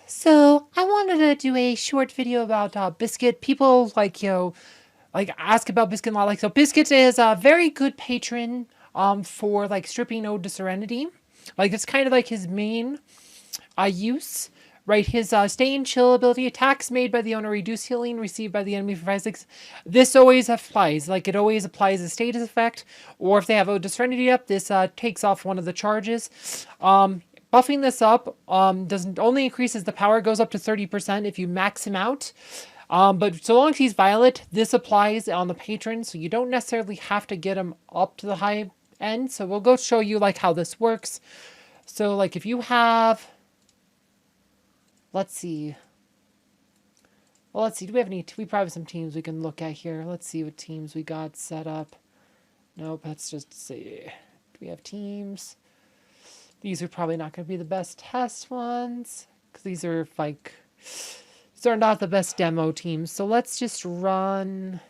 So I wanted to do a short video about Biscuit. People ask about Biscuit a lot. So Biscuit is a very good patron for stripping Ode to Serenity. It's kind of like his main use. Right, his stay and chill ability, attacks made by the owner reduce healing received by the enemy for 5/6. This always applies, it always applies a status effect, or if they have Ode to Serenity up, this takes off one of the charges. Buffing this up doesn't only increases the power, goes up to 30% if you max him out. But so long as he's violet, this applies on the patron, so you don't necessarily have to get him up to the high end. So we'll go show you how this works. So if you have, let's see. Well, let's see. Do we have any? We probably have some teams we can look at here. Let's see what teams we got set up. Nope. Let's just see. Do we have teams? These are probably not going to be the best test ones because these are not the best demo teams. So let's just run.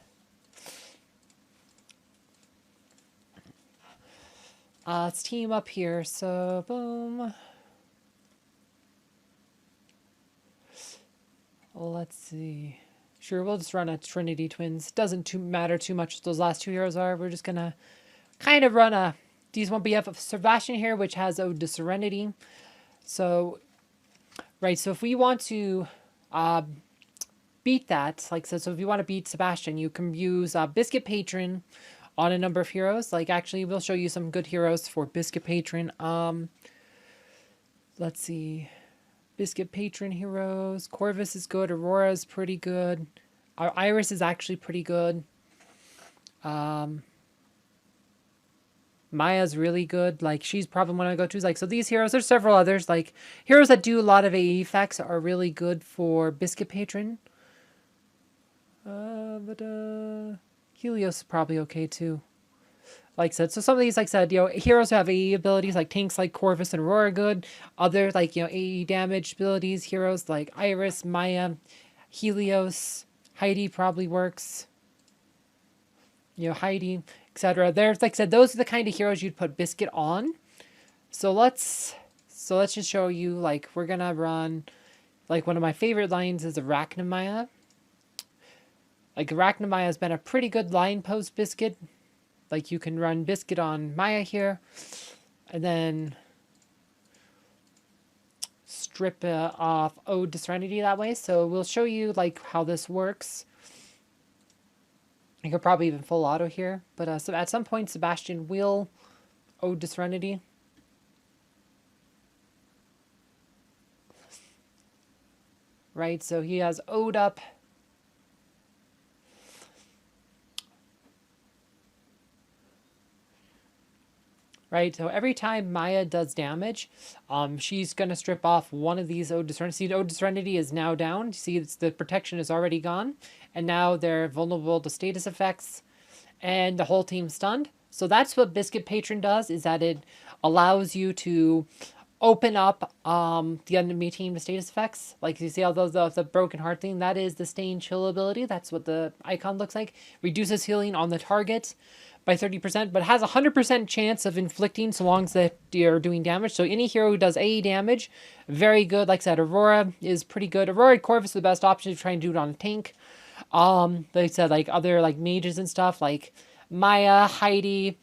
Let's team up here. So boom. Let's see. Sure, we'll just run a Trinity Twins. Doesn't matter too much what those last two heroes are. We're just going to kind of run a D1BF of Sebastian here, which has Ode to Serenity. So, right, so if we want to beat that, so if you want to beat Sebastian, you can use Biscuit Patron on a number of heroes. Actually, we'll show you some good heroes for Biscuit Patron. Let's see. Biscuit Patron heroes. Corvus is good. Aurora is pretty good. Our Iris is actually pretty good. Maya's really good. She's probably one of my go-tos. So these heroes, there's several others. Heroes that do a lot of AE effects are really good for Biscuit Patron. Helios is probably okay too. Like I said, so some of these, heroes who have AE abilities, tanks like Corvus and Aurora are good. Other, AE damage abilities, heroes like Iris, Maya, Helios, Heidi probably works. Heidi, etc. There's, like I said, those are the kind of heroes you'd put Biscuit on. So let's just show you, we're gonna run, one of my favorite lines is Arachnamaya. Arachnamaya has been a pretty good line post Biscuit. You can run Biscuit on Maya here, and then strip off Ode to Serenity that way. So we'll show you how this works. You could probably even full auto here, but so at some point Sebastian will Ode to Serenity. Right, so he has Ode up. Right, so every time Maya does damage, she's going to strip off one of these Ode to Serenity. See, Ode to Serenity is now down. See, the protection is already gone. And now they're vulnerable to status effects. And the whole team's stunned. So that's what Biscuit Patron does, is that it allows you to open up the enemy team to status effects. You see all those the broken heart thing? That is the Stay and Chill ability. That's what the icon looks like. Reduces healing on the target by 30%, but has a 100% chance of inflicting so long as you're doing damage. So any hero who does AE damage, very good. Like I said, Aurora is pretty good. Aurora and Corvus are the best option to try and do it on a tank. Like I said, other mages and stuff, Maya, Heidi,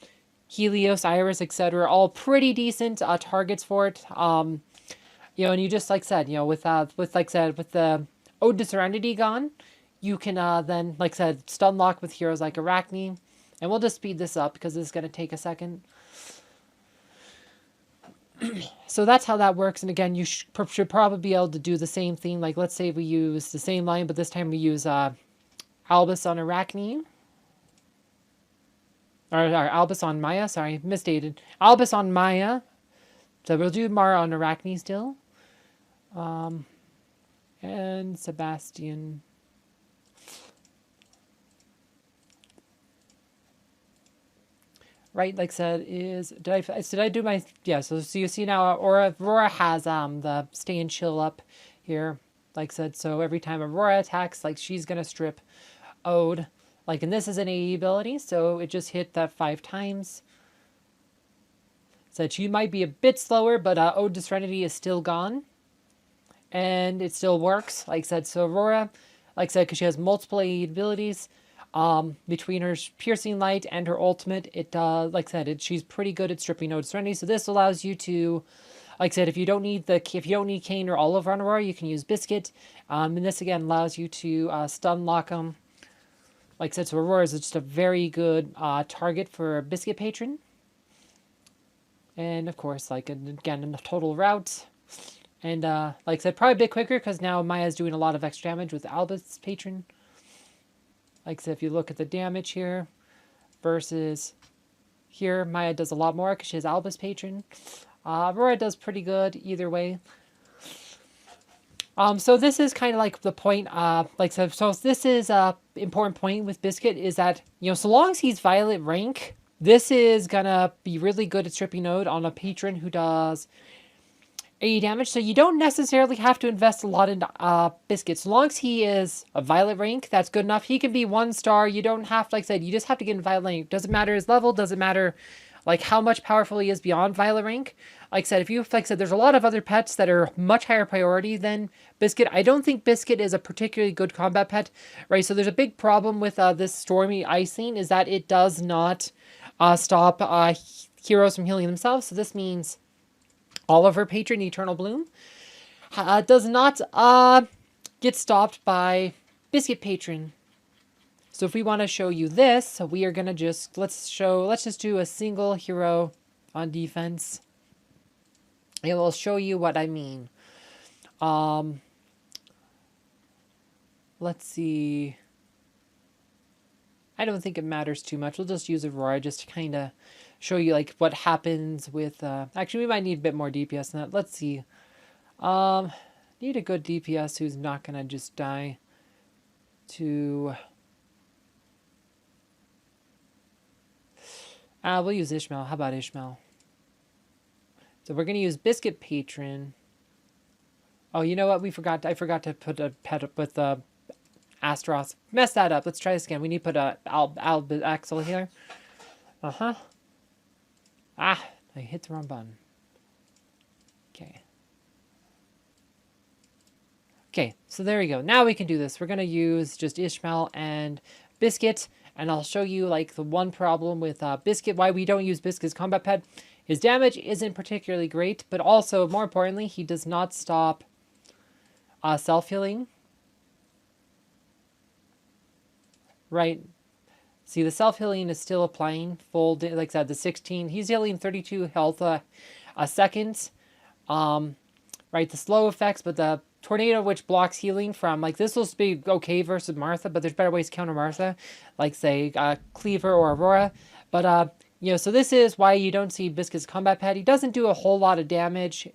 Helios, Iris, etc., all pretty decent targets for it. And you just with the Ode to Serenity gone, you can then stun lock with heroes like Arachne. And we'll just speed this up because this is going to take a second. So that's how that works. And again, you should probably be able to do the same thing. Let's say we use the same line, but this time we use Albus on Arachne. Or Albus on Maya. Sorry, misstated. Albus on Maya. So we'll do Mara on Arachne still. And Sebastian. Right, like I said, did I do my, yeah, so you see now Aurora has the Stay and Chill up here, like I said, so every time Aurora attacks, she's going to strip Ode, and this is an AE ability, so it just hit that 5 times. So she might be a bit slower, but Ode to Serenity is still gone. and it still works. Like I said, so Aurora, like I said, because she has multiple AE abilities, between her piercing light and her ultimate, it like I said, she's pretty good at stripping no serenity. So this allows you to, like I said, if you don't need Kane or Oliver on Aurora, you can use Biscuit. And this again allows you to stun lock them. Like I said, so Aurora is just a very good target for Biscuit Patron. And of course, like again, in the total route. And like I said, probably a bit quicker because now Maya's doing a lot of extra damage with Albus Patron. Like I said, if you look at the damage here versus here, Maya does a lot more because she has Albus Patron. Aurora does pretty good either way. So this is kind of like the point, like so this is a important point with Biscuit is that, so long as he's Violet rank, this is gonna be really good at stripping node on a patron who does AE damage, so you don't necessarily have to invest a lot in Biscuit. So long as he is a Violet rank, that's good enough. He can be 1 star. You don't have to, like I said, you just have to get in Violet rank. Doesn't matter his level, doesn't matter like how much powerful he is beyond Violet rank. Like I said, there's a lot of other pets that are much higher priority than Biscuit. I don't think Biscuit is a particularly good combat pet, right? So there's a big problem with this Stormy Icing is that it does not stop heroes from healing themselves. So this means Oliver Patron Eternal Bloom does not get stopped by Biscuit Patron. So if we want to show you this, so we are gonna let's just do a single hero on defense. It will show you what I mean. Let's see. I don't think it matters too much. We'll just use Aurora just to kind of show you like what happens with actually we might need a bit more DPS than that. Let's see. Need a good DPS who's not gonna just die to we'll use Ishmael. How about Ishmael? So we're gonna use Biscuit Patron. Oh, you know what? I forgot to put a pet up with Astros. Mess that up. Let's try this again. We need to put a Axel here. I hit the wrong button. Okay, so there we go. Now we can do this. We're going to use just Ishmael and Biscuit, and I'll show you like the one problem with Biscuit, why we don't use Biscuit as combat pet. His damage isn't particularly great, but also, more importantly, he does not stop self-healing. Right? See, the self-healing is still applying full, like I said, the 16. He's healing 32 health a second. Right, the slow effects, but the tornado, which blocks healing from, like, this will be okay versus Martha, but there's better ways to counter Martha, like, say, Cleaver or Aurora. But, so this is why you don't see Biscuit's combat pet. He doesn't do a whole lot of damage.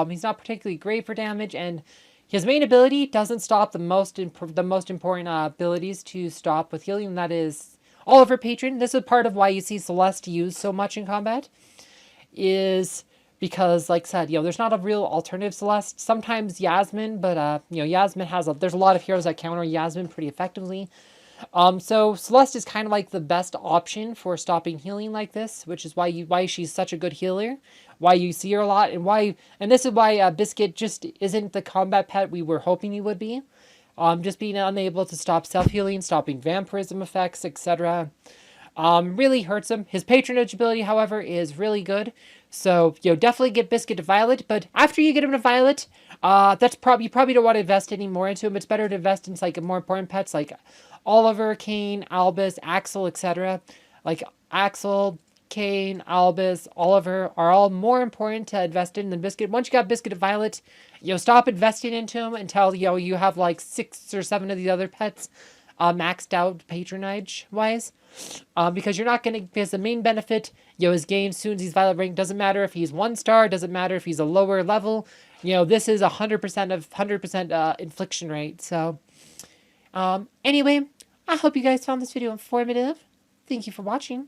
He's not particularly great for damage, and his main ability doesn't stop the most important abilities to stop with healing, and that is Oliver Patron. This is part of why you see Celeste used so much in combat, is because, like I said, there's not a real alternative Celeste. Sometimes Yasmin, but, Yasmin there's a lot of heroes that counter Yasmin pretty effectively. So Celeste is kind of like the best option for stopping healing like this, which is why she's such a good healer, why you see her a lot, and this is why Biscuit just isn't the combat pet we were hoping he would be. Just being unable to stop self-healing, stopping vampirism effects, etc. Really hurts him. His patronage ability, however, is really good. So, definitely get Biscuit to Violet, but after you get him to Violet, you probably don't want to invest any more into him. It's better to invest in, like, more important pets, like Oliver, Kane, Albus, Axel, etc. Like, Axel, Kane, Albus, Oliver are all more important to invest in than Biscuit. Once you got Biscuit to Violet, stop investing into him until, you have, like, 6 or 7 of the other pets maxed out patronage-wise. Because you're not going to, because the main benefit, his game, as soon as he's Violet rank, doesn't matter if he's 1 star, doesn't matter if he's a lower level, this is 100% infliction rate. So, anyway, I hope you guys found this video informative. Thank you for watching.